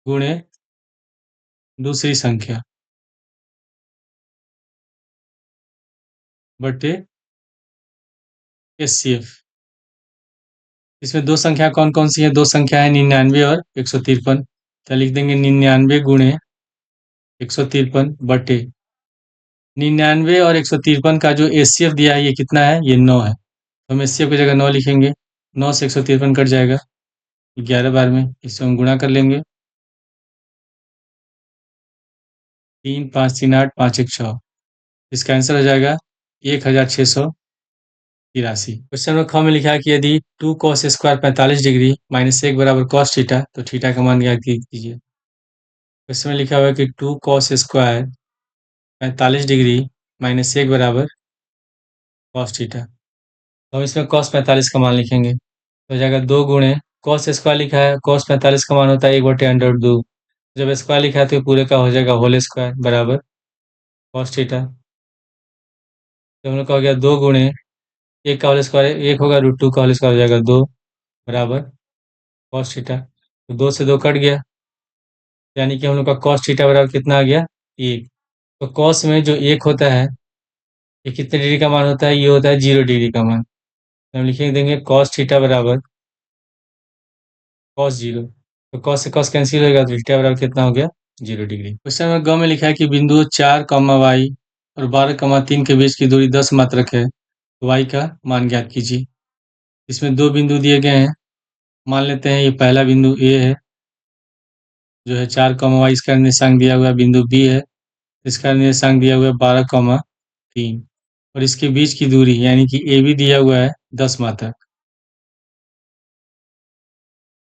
S1: गुणे दूसरी संख्या बटे एचसीएफ। इसमें दो संख्या कौन कौन सी है, दो संख्या है 99 और 153, तो लिख देंगे 99 गुणे 153 बटे 99 और 153 का जो एचसीएफ दिया है ये कितना है, ये 9 है, तो हम एचसीएफ की जगह 9 लिखेंगे। 9 से 153 कट जाएगा 11 बार में, इससे हम गुणा कर लेंगे। 3 5 3 8 5 1 6, इसका आंसर हो जाएगा 1683। क्वेश्चन नंबर ख में लिखा है कि यदि 2 cos² 45 डिग्री माइनस 1 बराबर cos थीटा, तो थीटा का मान ज्ञात कीजिए। क्वेश्चन में लिखा हुआ है कि 2 cos² 45 डिग्री माइनस 1 बराबर cos थीटा, तो हम इसमें cos 45 का मान लिखेंगे, तो हो जाएगा 2 गुणे cos² लिखा है, cos 45 का मान होता है 1/√2, जब स्क्वायर लिखा है तो पूरे का हो जाएगा होल स्क्वायर बराबर cos थीटा। तो हम लोग का हो गया 2 गुणे 1 का होल स्क्वायर 1 होगा, √2 का होल स्क्वायर हो जाएगा 2 बराबर cos थीटा। तो 2 से 2 कट गया, यानी कि हम लोग का cos थीटा बराबर कितना आ गया, 1। तो cos में जो 1 होता है ये कितने डिग्री का मान होता है, ये होता है 0 डिग्री का मान, तो हम लिख देंगे cos थीटा बराबर cos 0। तो cos से cos कैंसिल होगा, तो थीटा बराबर कितना हो गया, 0 डिग्री। क्वेश्चन में ग में लिखा है कि बिंदु 4, y और 12, 3 के बीच की दूरी 10 मात्रक है, तो y का मान ज्ञात कीजिए। इसमें दो बिंदु दिए गए हैं, मान लेते हैं ये पहला बिंदु ए है जो है 4, इसका निर्देशांक दिया हुआ है, बिंदु बी है इसका निर्देशांक दिया हुआ है 12, 3, और इसके बीच की दूरी यानी कि ए बी दिया हुआ है 10 मात्रक।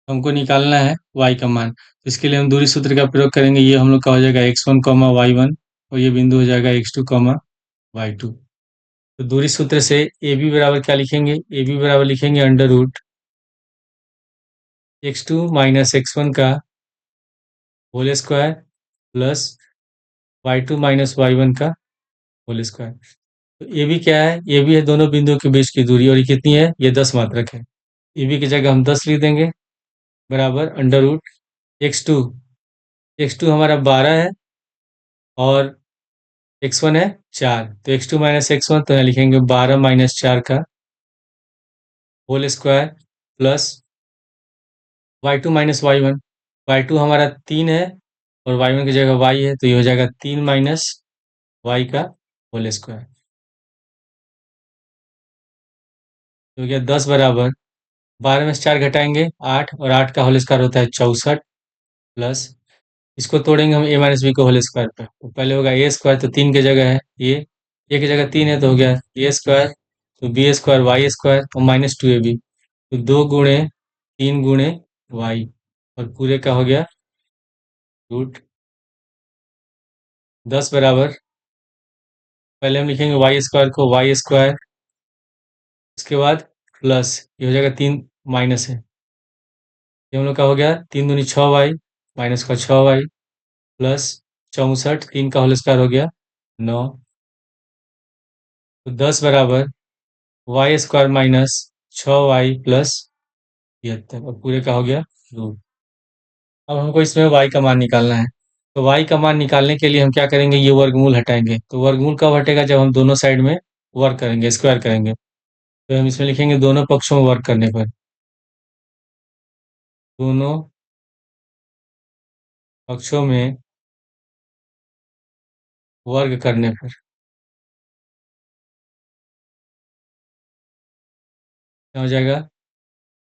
S1: हमको निकालना है y का मान, तो इसके लिए हम दूरी सूत्र का प्रयोग करेंगे। ये हम लोग का हो जाएगा x1, y1, और ये बिंदु हो जाएगा x2, y2। तो दूरी सूत्र से ए बी बराबर क्या लिखेंगे, ए बी बराबर लिखेंगे √x2 माइनस x1 का whole square plus y2 minus y1 का होल स्क्वायर। तो ए बी क्या है, ए बी है दोनों बिंदुओं के बीच की दूरी, और ये कितनी है, ये 10 मात्रक है। ए बी की जगह हम 10 लिख देंगे बराबर √x2, x2 हमारा 12 है और x1 है 4, तो x2 माइनस x1, तो यहाँ लिखेंगे 12 माइनस 4 का whole square plus y2 minus y1। y2 हमारा 3 है और y1 की जगह y है, तो ये हो जाएगा 3 माइनस y का होल स्क्वायर, तो हो गया 10 बराबर 12 में से 4 घटाएंगे 8, और 8 का होल स्क्वायर होता है 64 प्लस इसको तोड़ेंगे हम ए माइनस बी को होल स्क्वायर पे। तो पहले होगा ए स्क्वायर, तो 3 की जगह है ए की जगह 3 है तो हो गया ए स्क्वायर, तो बी स्क्वायर वाई स्क्वायर और माइनस 2ab, तो 2 गुणे 3 गुणे वाई, और पूरे का हो गया √10 बराबर, पहले हम लिखेंगे वाई स्क्वायर को वाई स्क्वायर, उसके बाद प्लस ये हो जाएगा 3 माइनस है, ये हम लोग का हो गया 3 दूनी 6 वाई माइनस का 6 वाई प्लस 64, 3 का होल स्क्वायर हो गया 9, तो 10 बराबर y square minus 6 y plus 73, और पूरे का हो गया रूट। अब हमको इसमें वाई का मान निकालना है, तो वाई का मान निकालने के लिए हम क्या करेंगे, ये वर्गमूल हटाएंगे। तो वर्गमूल कब हटेगा, जब हम दोनों साइड में वर्क करेंगे, स्क्वायर करेंगे। तो हम इसमें लिखेंगे दोनों पक्षों में वर्क करने पर, दोनों पक्षों में वर्ग करने पर क्या हो जाएगा,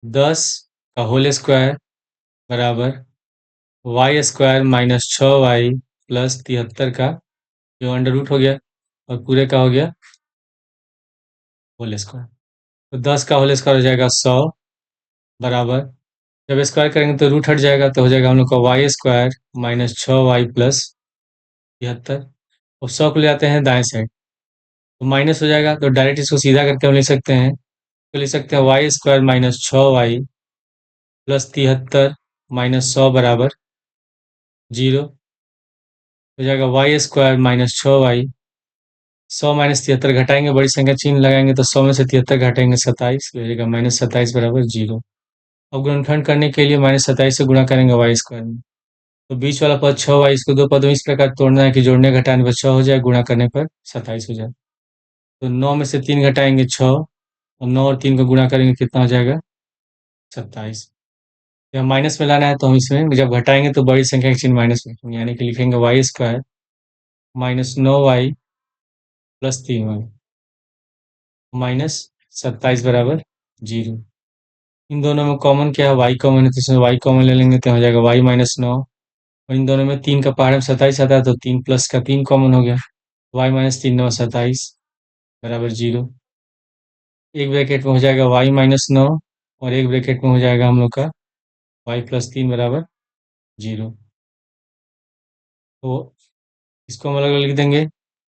S1: 10 का होल स्क्वायर बराबर y square minus 6 y plus 73 का जो अंडर रूट हो गया, और पूरे का हो गया होल स्क्वायर। तो 10 का होल स्क्वायर हो जाएगा 100 बराबर, जब स्क्वायर करेंगे तो रूट हट जाएगा, तो हो जाएगा हम लोग का y square minus 6 y plus 73, और 100 को ले आते हैं दाएं साइड तो माइनस हो जाएगा, तो डायरेक्ट इसको सीधा करके हम लिख सकते हैं, तो लिख सकते हैं y square minus 6 y plus 73 minus 100 बराबर 0, हो जाएगा y square minus 6 y, 100 minus 73 घटाएंगे, बड़ी संख्या चिन्ह लगाएंगे तो 100 में से 73 घटाएंगे 27, हो जाएगा माइनस 27 बराबर 0। अब गुणनखंड करने के लिए माइनस 27 से गुणा करेंगे वाई स्क्वायर में, तो बीच वाला पद 6 वाई, इसको दो पदों में इस प्रकार तोड़ना है कि जोड़ने घटाने पर 6 हो जाए, गुणा करने पर 27 हो जाए। तो 9 में से 3 घटाएंगे 6, और 9 और 3 को गुणा करेंगे कितना हो जाएगा 27। जब माइनस में लाना है तो हम इसमें जब घटाएंगे तो बड़ी संख्या का चिन्ह माइनस में रखेंगे, यानी कि लिखेंगे y square minus 9 y plus 3 y minus 27 बराबर 0। इन दोनों में कॉमन क्या है, वाई कॉमन है, तो इसमें वाई कॉमन ले लेंगे तो हो जाएगा वाई माइनस 9, और इन दोनों में 3 का पहाड़ में 27 आता है, तो 3 प्लस का 3 कॉमन हो गया, वाई माइनस 3 9 27 बराबर 0। एक ब्रैकेट में हो जाएगा वाई माइनस 9, और एक ब्रैकेट में हो जाएगा हम लोग का वाई प्लस 3 बराबर 0। तो इसको हम अलग अलग लिख देंगे,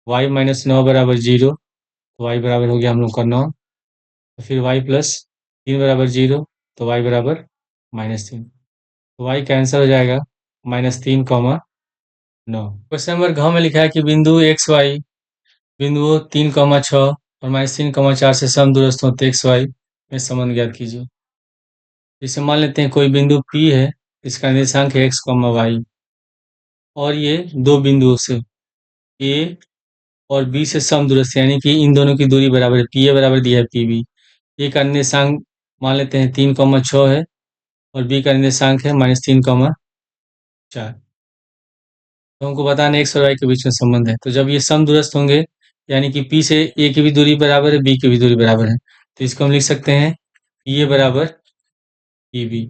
S1: वाई माइनस 9 बराबर 0, तो वाई बराबर हो गया हम लोग का 9, तो फिर वाई प्लस 3 बराबर 0, तो वाई बराबर -3, तो वाई कैंसिल हो जाएगा -3, 9। क्वेश्चन नंबर घ में लिखा है कि बिंदु एक्स वाई बिंदुओं 3, 6 और -3, 4 से समदूरस्थ होते एक्स वाई में संबंध ज्ञात कीजिए। जैसे मान लेते हैं कोई बिंदु P है, इसका निर्देशांक है x, वाई, और ये दो बिंदुओं से A और B से समदूरस्थ, यानी कि इन दोनों की दूरी बराबर है, पी ए बराबर दिया है PB। ए का निर्देशांक मान लेते हैं 3, 6 है, और बी का निर्देशांक है -3, 4। तो हमको बताना एक्स और वाई के बीच में संबंध है। तो जब ये समदूरस्थ होंगे, यानी कि पी से ए की भी दूरी बराबर है, बी की भी दूरी बराबर है, तो इसको हम लिख सकते हैं पी ए बराबर पी बी।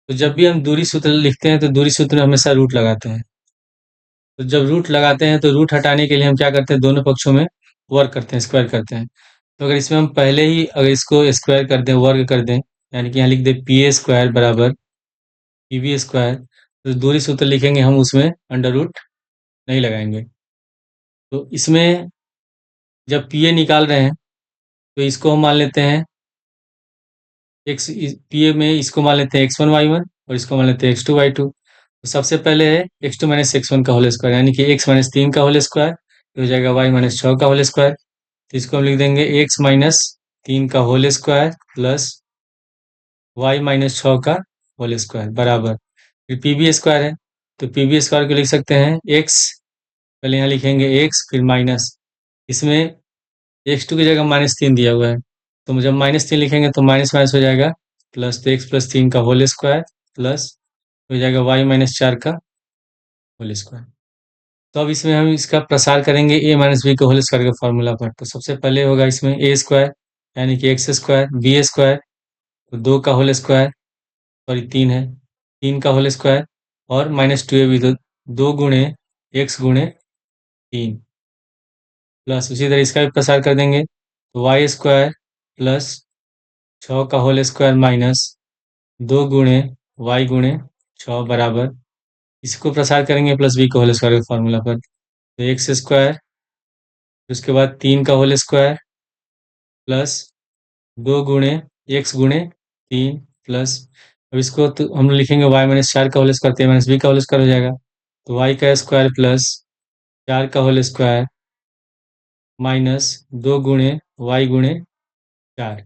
S1: तो जब भी हम दूरी सूत्र लिखते हैं तो दूरी सूत्र में हमेशा रूट लगाते हैं। तो जब रूट लगाते हैं तो रूट हटाने के लिए हम क्या करते हैं, दोनों पक्षों में वर्क करते हैं, स्क्वायर करते हैं। तो अगर इसमें हम पहले ही अगर इसको स्क्वायर कर दें, वर्ग कर दें, यानी कि यहाँ लिख दें पी ए स्क्वायर बराबर पी बी स्क्वायर, तो दूरी सूत्र लिखेंगे हम, उसमें अंडर रूट नहीं लगाएंगे। तो इसमें जब पी ए निकाल रहे हैं तो इसको हम मान लेते हैं एक्स, पी ए में इसको मान लेते हैं x1 y1, और इसको मान लेते हैं x2 y2। तो सबसे पहले है x2 माइनस x1 का होल स्क्वायर, यानी कि x माइनस 3 का होल स्क्वायर, तो हो जाएगा y माइनस 6 का होल स्क्वायर। तो इसको हम लिख देंगे x माइनस 3 का whole square plus y minus 6 का होल स्क्वायर बराबर, फिर पी बी स्क्वायर है, तो पी बी स्क्वायर को लिख सकते हैं x, पहले यहाँ लिखेंगे x, फिर माइनस, इसमें x2 की जगह -3 दिया हुआ है, तो जब -3 लिखेंगे तो माइनस माइनस हो जाएगा प्लस, तो x प्लस 3 का होल स्क्वायर प्लस हो जाएगा y माइनस 4 का होल स्क्वायर। तो अब इसमें हम इसका प्रसार करेंगे a माइनस बी के होल स्क्वायर के फॉर्मूला पर। तो सबसे पहले होगा इसमें a स्क्वायर, यानी कि एक्स स्क्वायर, बी स्क्वायर तो 2 का होल स्क्वायर, सॉरी 3 है, 3 का होल स्क्वायर, और -2ab, तो 2 गुणे x गुणे 3 प्लस उसी तरह इसका भी प्रसार कर देंगे, तो वाई स्क्वायर प्लस 6 का होल स्क्वायर माइनस 2 गुणे वाई गुणे 6 बराबर, इसको प्रसार करेंगे प्लस बी का होल स्क्वायर के फॉर्मूला पर, तो एक्स स्क्वायर, उसके बाद 3 का होल स्क्वायर प्लस 2 गुणे एक्स गुणे 3 प्लस, अब इसको तो हम लिखेंगे वाई माइनस 4 का होल स्क्वायर, 3 माइनस बी का होल स्क्वायर हो जाएगा, तो वाई का स्क्वायर प्लस 4 का होल स्क्वायर माइनस 2 गुणे वाई गुणे 4,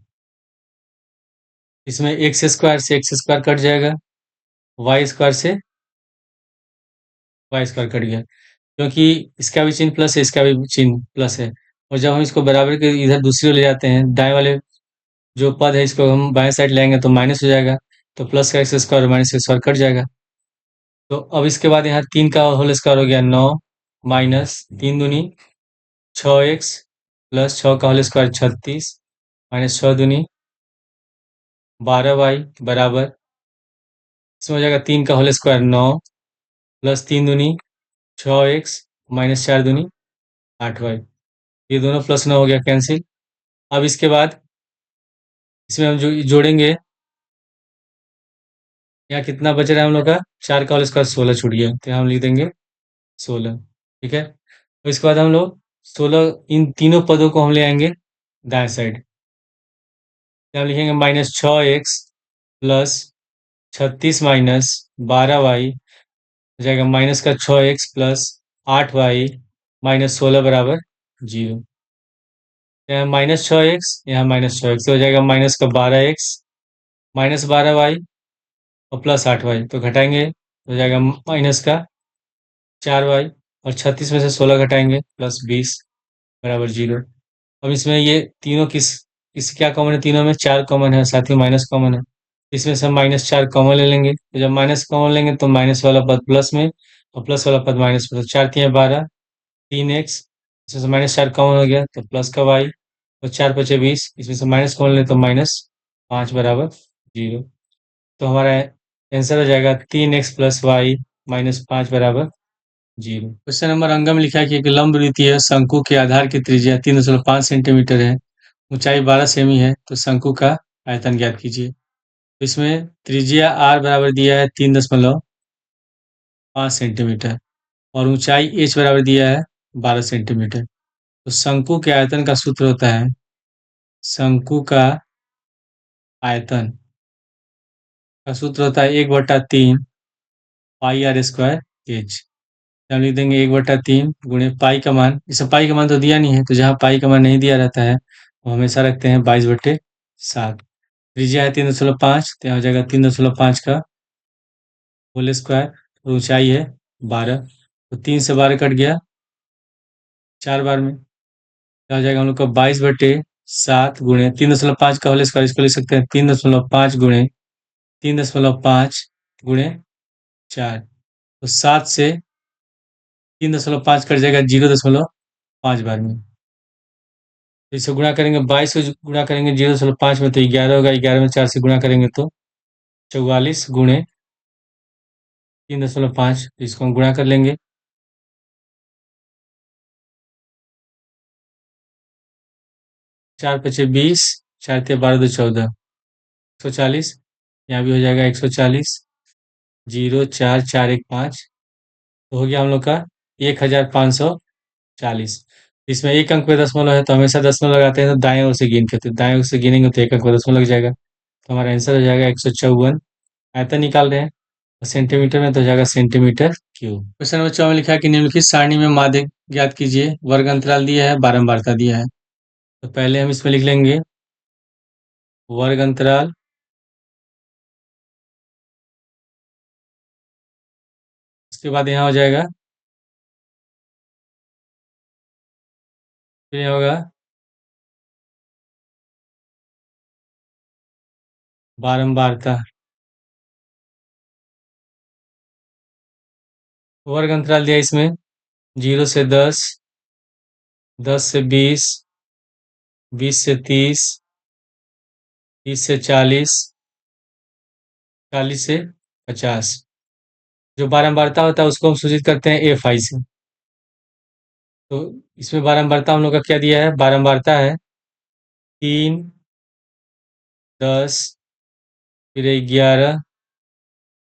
S1: इसमें एक्स स्क्वायर से एक्स स्क्वायर कट जाएगा, वाई स्क्वायर से वाई स्क्वायर कट गया, क्योंकि इसका भी चिन्ह प्लस है, इसका भी चिन्ह प्लस है, और जब हम इसको बराबर के इधर दूसरी ओर ले जाते हैं, दाएं वाले जो पद है इसको हम बाएं साइड लाएंगे तो माइनस हो जाएगा, तो प्लस का एक्स स्क्वायर माइनस का स्क्वायर कट जाएगा, तो अब इसके बाद यहाँ 3 का होल स्क्वायर हो गया 9 माइनस 3 दूनी 6x प्लस 6 का होल स्क्वायर 36 माइनस 6 दूनी 12y बराबर, इसमें हो जाएगा 3 का होल स्क्वायर 9 प्लस 3 दूनी 6x माइनस 4 दूनी 8y, ये दोनों प्लस 9 हो गया कैंसिल। अब इसके बाद इसमें हम जो जोड़ेंगे, यहाँ कितना बच रहा है हम लोग का, 4 का होल स्क्वायर 16 छूट गया, तो यहाँ हम लिख देंगे 16, ठीक है। तो इसके बाद हम लोग 16, इन तीनों पदों को हम ले आएंगे दाएं साइड, हम लिखेंगे -6x प्लस 36 माइनस 12y हो जाएगा माइनस का 6x प्लस 8y माइनस 16 बराबर 0, यहाँ -6x यहाँ -6x, तो हो जाएगा माइनस का 12x माइनस 12y और प्लस 8y, तो घटाएंगे तो हो जाएगा माइनस का 4y, और 36 में से 16 घटाएंगे प्लस 20 बराबर 0। अब इसमें ये तीनों किस क्या कॉमन है, तीनों में 4 कॉमन है, साथ ही माइनस कॉमन है, इसमें से हम -4 कॉमन ले लेंगे, तो जब माइनस कॉमन लेंगे तो माइनस वाला पद प्लस में और प्लस वाला पद माइनस में, तो 4 3 12, 3x, इसमें से -4 कॉमन हो गया तो प्लस का y, तो 4 5 20, इसमें से माइनस कॉमन ले तो -5 बराबर 0, तो हमारा आंसर हो जाएगा 3x प्लस वाई -5 बराबर 0। क्वेश्चन नंबर अंग में लिखा है कि एक लंब वृत्तीय शंकु के आधार की त्रिज्या 3.5 सेंटीमीटर है, ऊंचाई 12 सेमी है, तो शंकु का आयतन ज्ञात कीजिए। तो इसमें त्रिज्या r बराबर दिया है 3.5 सेंटीमीटर और ऊंचाई h बराबर दिया है 12 सेंटीमीटर, तो शंकु के आयतन का सूत्र होता है, शंकु का आयतन का सूत्र होता है 1/3 पाई आर स्क्वायर एच, हम लिख देंगे 1/3 गुणे पाई का मान, इसे पाई का मान तो दिया नहीं है, तो जहाँ पाई का मान नहीं दिया रहता है वो हमेशा रखते हैं 22/7, त्रिज्या है 3.5, तो यहाँ हो जाएगा 3.5 का होल स्क्वायर, और ऊंचाई है 12, तो 3 से 12 कट गया 4 बार में, क्या हो जाएगा हम लोग का 22/7 गुणे 3.5 का होल स्क्वायर, इसको लिख सकते हैं 3.5 गुणे 3.5 गुणे 4, तो 7 से 3.5 कट जाएगा 0.5 बार में, तो इसे गुणा करेंगे 22 से गुणा करेंगे 0.5 में तो 11 होगा, 11 में 4 से गुणा करेंगे तो 44 गुणे 3.5, तो इसको हम गुणा कर लेंगे, 4 पचे 20, 4 ते 12 2 14, 140, यहाँ भी हो जाएगा 140, 04415, तो हो गया हम लोग का 1540। इसमें एक अंक पे दशमलव है, तो हमेशा दशमलव लगाते हैं तो दाएं ओर से गिन के, तो दाएं ओर से गिनेंगे तो एक अंक पे दशमलव लग जाएगा, तो हमारा आंसर हो जाएगा 154। आयतन निकाल रहे हैं, सेंटीमीटर में तो हो जाएगा सेंटीमीटर क्यूब। क्वेश्चन नंबर 14 में लिखा है कि निम्नलिखित सारणी में माध्य ज्ञात कीजिए, वर्ग अंतराल दिया है, बारंबारता दिया है, तो पहले हम इसमें लिख लेंगे वर्ग अंतराल, उसके बाद यहाँ हो जाएगा, फिर यहाँ होगा बारंबारता, वर्ग अंतराल दिया इसमें 0 से 10, 10 से 20, 20 से 30, 30 से 40, 40 से 50, जो बारंबारता होता है उसको हम सूचित करते हैं एफ आई से। तो इसमें बारंबारता हम लोग का क्या दिया है, बारंबारता है 3, 10, फिर 11,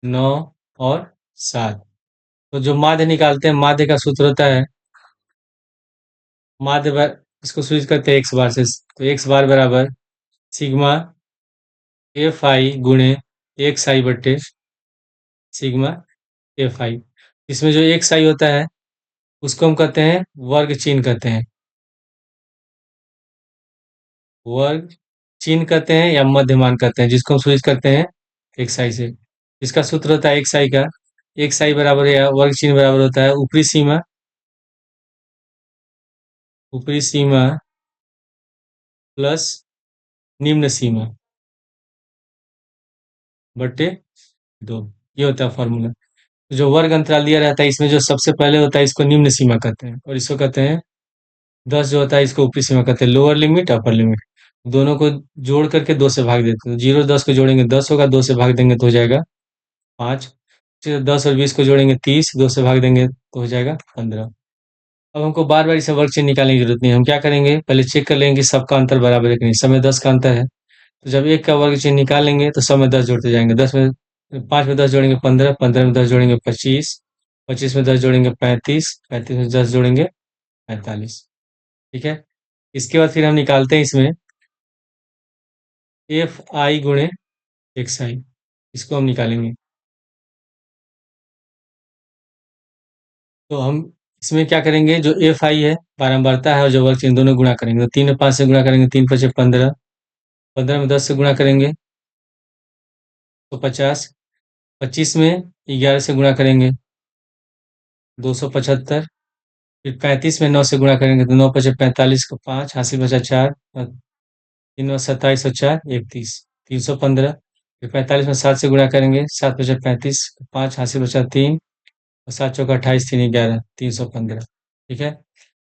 S1: 9 और 7। तो जो माध्य निकालते हैं, माध्य का सूत्र होता है माध्य इसको सूचित करते हैं एक्स बार से। तो एक्स बार बराबर सिग्मा एफ आई गुणे एक्स आई बट्टे सिग्मा एफ आई। इसमें जो एक्स आई होता है उसको हम कहते हैं वर्ग चिन्ह कहते हैं, वर्ग चिन्ह कहते हैं या मध्यमान कहते हैं, जिसको हम सूचित करते हैं एक्स आई से। इसका सूत्र होता है एक्स आई का, एक्स आई बराबर या वर्ग चिन्ह बराबर होता है ऊपरी सीमा प्लस निम्न सीमा बटे 2। ये होता है फॉर्मूला। जो वर्ग अंतराल दिया रहता है इसमें जो सबसे पहले होता है इसको निम्न सीमा कहते हैं, और इसको कहते हैं 10 जो होता है इसको ऊपरी सीमा कहते हैं, लोअर लिमिट अपर लिमिट। दोनों को जोड़ करके 2 से भाग देते हैं, 0 10 को जोड़ेंगे 10 होगा, 2 से भाग देंगे तो हो जाएगा 5। फिर 10 और 20 को जोड़ेंगे 30, 2 से भाग देंगे तो हो जाएगा 15। अब हमको बार बार इसे वर्ग चिन्ह निकालने की जरूरत नहीं है। हम क्या करेंगे, पहले चेक कर लेंगे कि सबका अंतर बराबर है कि नहीं। समय 10 का अंतर है, तो जब एक का वर्ग चिन्ह निकालेंगे तो समय 10 जोड़ते जाएंगे। 10 में 5 में 10 जोड़ेंगे 15, 15 में 10 जोड़ेंगे 25, 25 में 10 जोड़ेंगे 35, 35 में 10 जोड़ेंगे 45। ठीक है। इसके बाद फिर हम निकालते हैं इसमें एफ आई गुणे एक्स आई, इसको हम निकालेंगे। तो हम इसमें क्या करेंगे, जो एफ आई है बारंबारता है और जो वर्ग चिन्ह दोनों गुणा करेंगे। तो 3 में 5 से गुणा करेंगे, 3 पचे 15, 15 में 10 से गुणा करेंगे तो 50, 25 में 11 से गुणा करेंगे 275, फिर 35 में 9 से गुणा करेंगे तो 9 पचे 45 को 5 हासिल बचा 4, 3 27 और 4 31, 315। फिर 45 में 7 से गुणा करेंगे, 7 पचे 35, 5 हासिल बचा 3 और 7 चौका 28, 3 11, 315। ठीक है।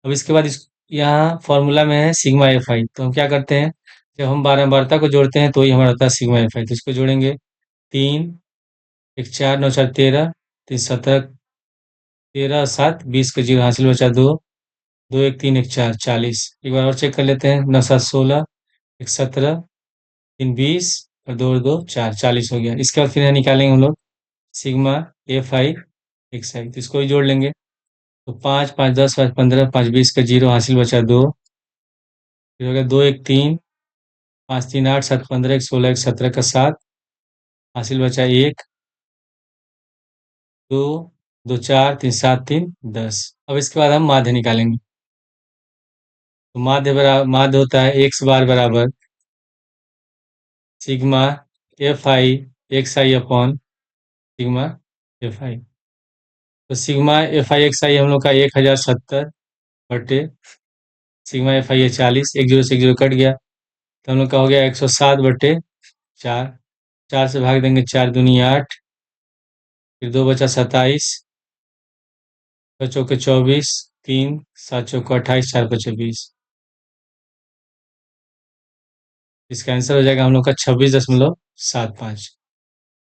S1: अब इसके बाद इस यहाँ फॉर्मूला में है सिग्मा एफ आई। तो हम क्या करते हैं, जब हम बारंबारता को जोड़ते हैं तो ही हमारा होता है सिग्मा एफ आई। तो इसको जोड़ेंगे 3 एक 4 9 4 13, 3 17, 13 7 20 का 0 हासिल बचा 2, 2 1 3 1 4 40। एक बार और चेक कर लेते हैं, 9 7 16, 1 17, 3 20 और 2 2 4 40 हो गया। इसके बाद फिर यहाँ निकालेंगे हम लोग सिग्मा एफ आई एक्स आई। तो इसको भी जोड़ लेंगे, तो 5 5 10 5 15, 5 20 का 0 हासिल बचा 2, फिर हो गया 2 1 3, 5 3 8 7 15, 1 16, 1 17 का 7 हासिल बचा 1, 2 2 4 3 7 3 10। अब इसके बाद हम माध्य निकालेंगे। तो माध्य होता है एक्स बार बराबर sigma F I x I upon sigma F I. तो सिग्मा एफ आई एक्स आई हम लोग का 1070 बटे सिग्मा एफ आई है 40, एक जीरो से एक जीरो कट गया, तो हम लोग का हो गया 107 बटे 4। 4 से भाग देंगे 4 दूनी 8, फिर 2 बचा 27, 6 चौके 24, 3 7 चौके 28, 4 पचे 20। इसका आंसर हो जाएगा हम लोग का 26.75।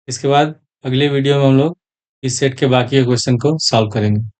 S1: इसके बाद अगले वीडियो में हम लोग इस सेट के बाकी के क्वेश्चन को सॉल्व करेंगे।